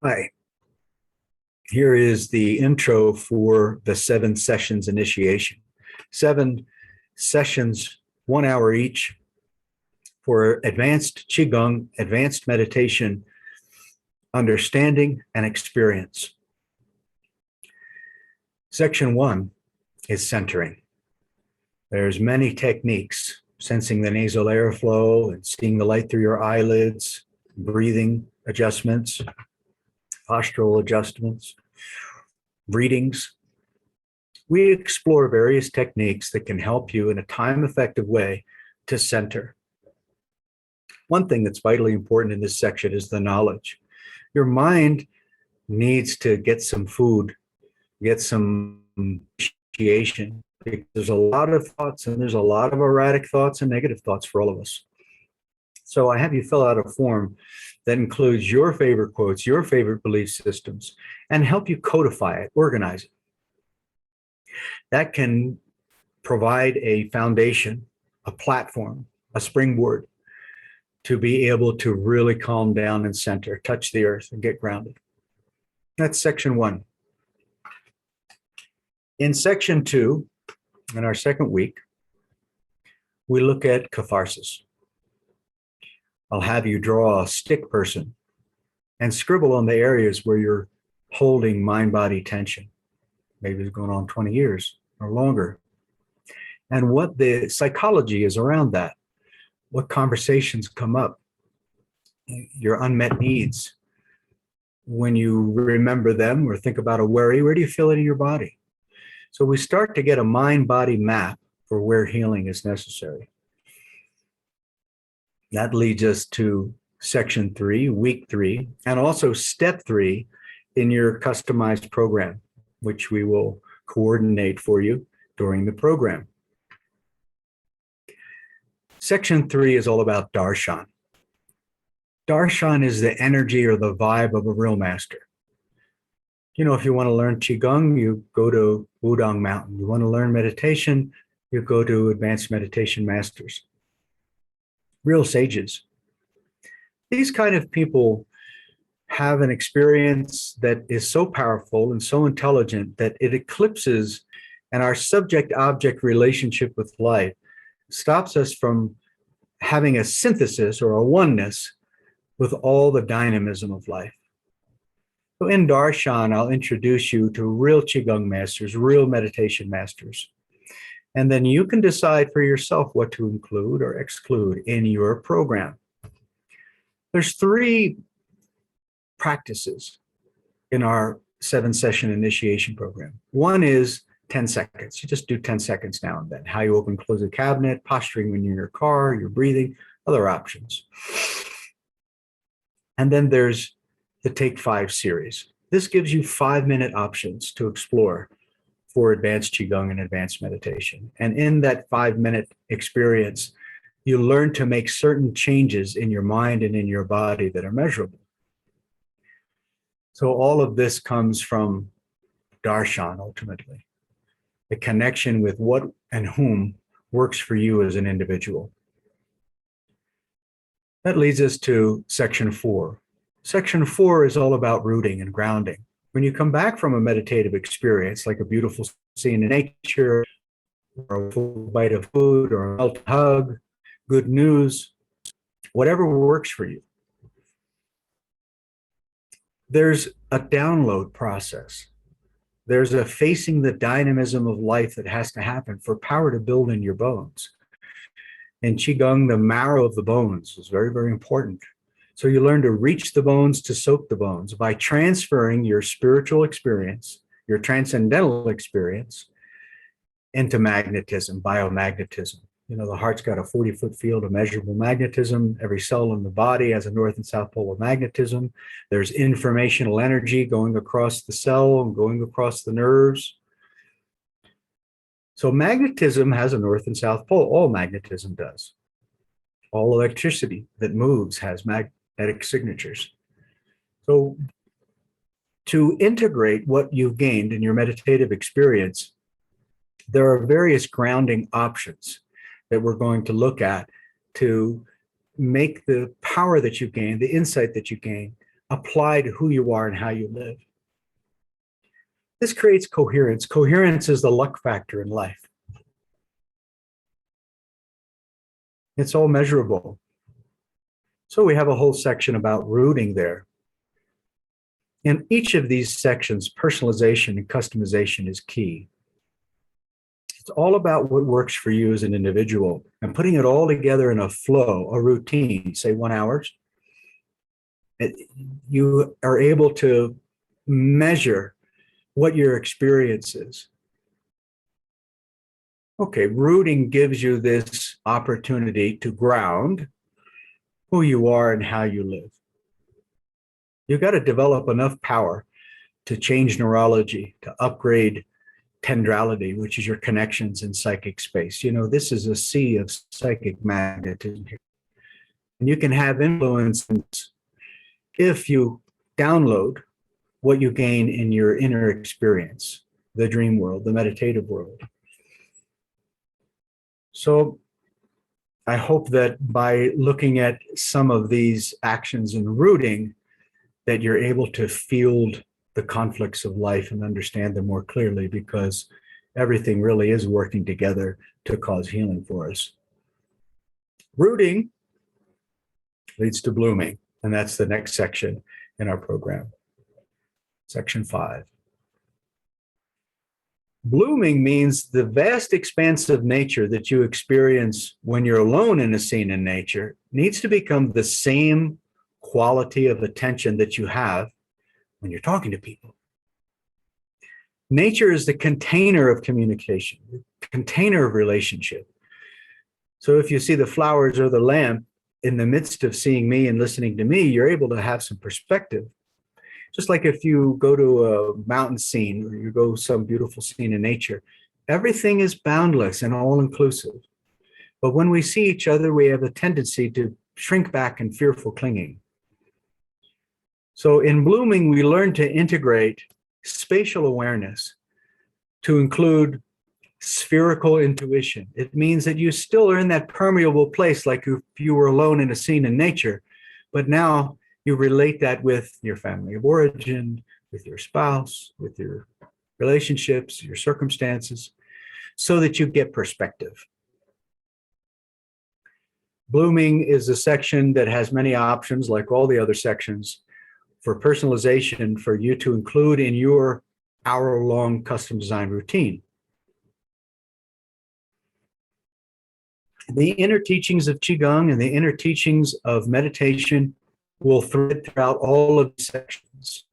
Hi, here is the intro for the 7 sessions initiation. 7 sessions, 1 hour each for advanced Qigong, advanced meditation, understanding, and experience. Section 1 is centering. There's many techniques, sensing the nasal airflow and seeing the light through your eyelids, breathing adjustments, postural adjustments, breathings. We explore various techniques that can help you in a time-effective way to center. One thing that's vitally important in this section is the knowledge. Your mind needs to get some food, get some appreciation. There's a lot of thoughts and there's a lot of erratic thoughts and negative thoughts for all of us. So I have you fill out a form that includes your favorite quotes, your favorite belief systems, and help you codify it, organize it. That can provide a foundation, a platform, a springboard to be able to really calm down and center, touch the earth and get grounded. That's section 1. In section 2, in our second week, we look at catharsis. I'll have you draw a stick person and scribble on the areas where you're holding mind-body tension. Maybe it's going on 20 years or longer. And what the psychology is around that, what conversations come up, your unmet needs. When you remember them or think about a worry, where do you feel it in your body? So we start to get a mind-body map for where healing is necessary. That leads us to section 3, week 3, and also step 3 in your customized program, which we will coordinate for you during the program. Section 3 is all about darshan. Darshan is the energy or the vibe of a real master. You know, if you want to learn Qigong, you go to Wudang Mountain. You want to learn meditation, you go to Advanced Meditation Masters. Real sages. These kind of people have an experience that is so powerful and so intelligent that it eclipses, and our subject-object relationship with life stops us from having a synthesis or a oneness with all the dynamism of life. So in Darshan, I'll introduce you to real Qigong masters, real meditation masters. And then you can decide for yourself what to include or exclude in your program. There's 3 practices in our 7-session initiation program. One is 10 seconds. You just do 10 seconds now and then. How you open, close a cabinet, posturing when you're in your car, you're breathing, other options. And then there's the Take 5 series. This gives you 5-minute options to explore for advanced Qigong and advanced meditation. And in that 5-minute experience, you learn to make certain changes in your mind and in your body that are measurable. So all of this comes from darshan, ultimately. The connection with what and whom works for you as an individual. That leads us to section 4. Section 4 is all about rooting and grounding. When you come back from a meditative experience, like a beautiful scene in nature, or a full bite of food, or a melted hug, good news, whatever works for you, there's a download process. There's a facing the dynamism of life that has to happen for power to build in your bones. In Qigong, the marrow of the bones is very, very important. So you learn to reach the bones, to soak the bones by transferring your spiritual experience, your transcendental experience, into magnetism, biomagnetism. You know, the heart's got a 40-foot field of measurable magnetism. Every cell in the body has a north and south pole of magnetism. There's informational energy going across the cell and going across the nerves. So magnetism has a north and south pole. All magnetism does. All electricity that moves has magnetic signatures. So to integrate what you've gained in your meditative experience, there are various grounding options that we're going to look at to make the power that you gain, the insight that you gain, apply to who you are and how you live. This creates coherence. Coherence is the luck factor in life. It's all measurable. So we have a whole section about rooting there. In each of these sections, personalization and customization is key. It's all about what works for you as an individual and putting it all together in a flow, a routine, say 1 hour. You are able to measure what your experience is. Okay, rooting gives you this opportunity to ground who you are and how you live. You've got to develop enough power to change neurology, to upgrade tendrality, which is your connections in psychic space. You know, this is a sea of psychic magnetism here. And you can have influence if you download what you gain in your inner experience, the dream world, the meditative world. So I hope that by looking at some of these actions in rooting, that you're able to field the conflicts of life and understand them more clearly, because everything really is working together to cause healing for us. Rooting leads to blooming, and that's the next section in our program, section 5. Blooming means the vast expanse of nature that you experience when you're alone in a scene in nature needs to become the same quality of attention that you have when you're talking to people. Nature is the container of communication, the container of relationship. So if you see the flowers or the lamp in the midst of seeing me and listening to me, you're able to have some perspective. Just like if you go to a mountain scene or you go some beautiful scene in nature, everything is boundless and all-inclusive. But when we see each other, we have a tendency to shrink back in fearful clinging. So in blooming, we learn to integrate spatial awareness to include spherical intuition. It means that you still are in that permeable place like if you were alone in a scene in nature, but now you relate that with your family of origin, with your spouse, with your relationships, your circumstances, so that you get perspective. Blooming is a section that has many options, like all the other sections, for personalization for you to include in your hour-long custom design routine. The inner teachings of Qigong and the inner teachings of meditation will thread throughout all of these sections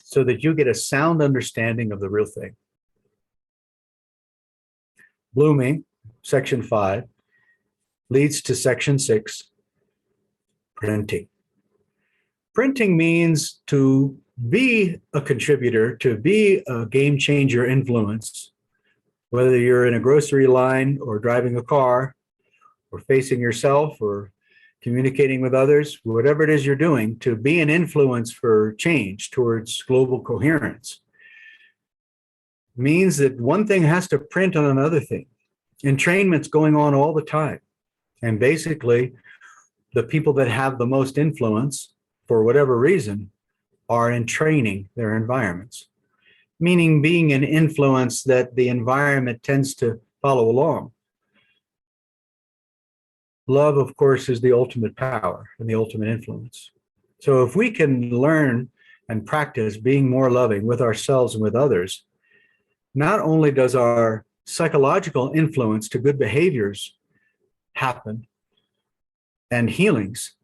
so that you get a sound understanding of the real thing. Blooming, section 5, leads to section 6, printing. Printing means to be a contributor, to be a game changer influence, whether you're in a grocery line or driving a car or facing yourself or communicating with others, whatever it is you're doing, to be an influence for change towards global coherence means that one thing has to print on another thing. Entrainment's going on all the time. And basically, the people that have the most influence, for whatever reason, are in training their environments, meaning being an influence that the environment tends to follow along. Love, of course, is the ultimate power and the ultimate influence. So if we can learn and practice being more loving with ourselves and with others, not only does our psychological influence to good behaviors happen and healings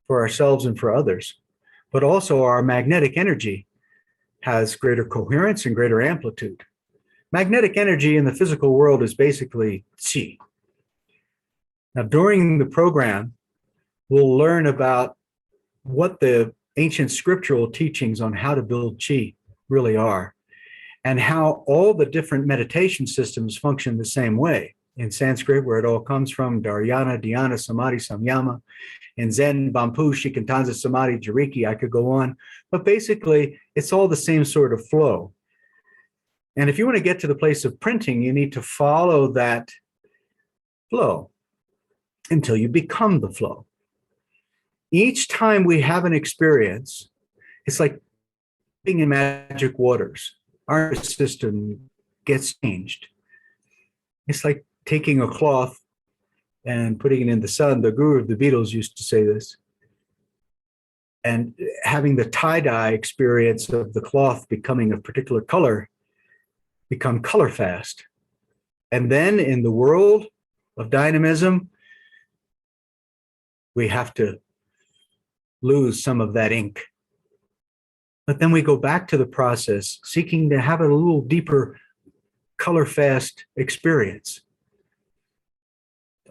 for ourselves and for others, but also our magnetic energy has greater coherence and greater amplitude. Magnetic energy in the physical world is basically qi. Now, during the program, we'll learn about what the ancient scriptural teachings on how to build qi really are, and how all the different meditation systems function the same way. In Sanskrit, where it all comes from, dharana, dhyana, samadhi, samyama. In Zen, Bampu, Shikantaza, Samadhi, Jiriki, I could go on. But basically, it's all the same sort of flow. And if you want to get to the place of printing, you need to follow that flow until you become the flow. Each time we have an experience, it's like being in magic waters. Our system gets changed. It's like taking a cloth and putting it in the sun. The guru of the Beatles used to say this. And having the tie-dye experience of the cloth becoming a particular color become color fast. And then in the world of dynamism, we have to lose some of that ink. But then we go back to the process, seeking to have a little deeper color fast experience.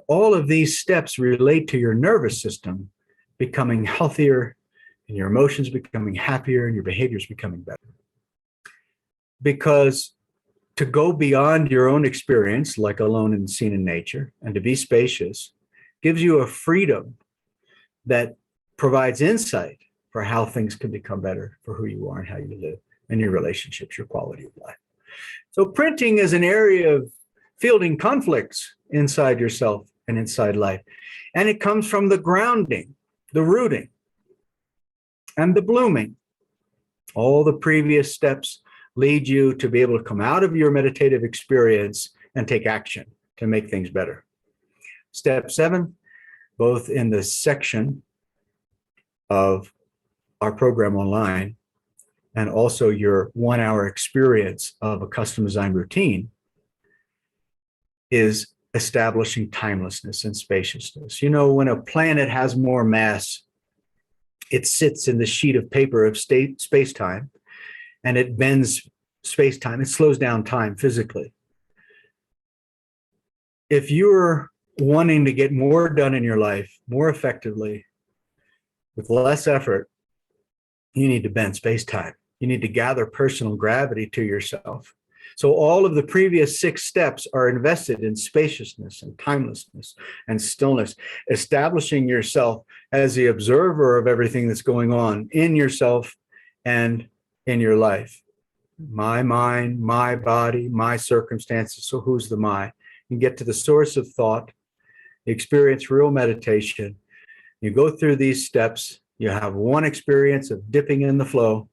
All of these steps relate to your nervous system becoming healthier, and your emotions becoming happier, and your behaviors becoming better. Because to go beyond your own experience, like alone and seen in nature, and to be spacious, gives you a freedom that provides insight for how things can become better for who you are and how you live, and your relationships, your quality of life. So printing is an area of fielding conflicts inside yourself and inside life. And it comes from the grounding, the rooting, and the blooming. All the previous steps lead you to be able to come out of your meditative experience and take action to make things better. Step 7, both in the section of our program online and also your 1-hour experience of a custom designed routine, is establishing timelessness and spaciousness. You know, when a planet has more mass, it sits in the sheet of paper of space-time, and it bends space-time. It slows down time physically. If you're wanting to get more done in your life more effectively with less effort, you need to bend space-time. You need to gather personal gravity to yourself. So all of the previous 6 steps are invested in spaciousness and timelessness and stillness, establishing yourself as the observer of everything that's going on in yourself and in your life. My mind, my body, my circumstances. So who's the my? You get to the source of thought, experience real meditation. You go through these steps. You have one experience of dipping in the flow,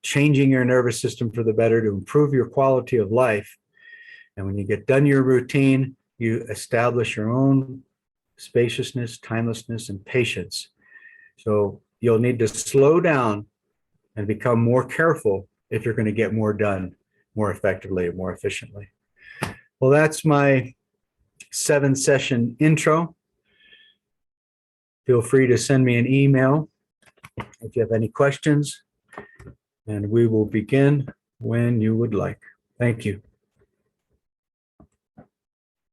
changing your nervous system for the better to improve your quality of life. And when you get done your routine, you establish your own spaciousness, timelessness, and patience. So you'll need to slow down and become more careful if you're going to get more done more effectively and more efficiently. Well, that's my 7-session intro. Feel free to send me an email if you have any questions, and we will begin when you would like. Thank you.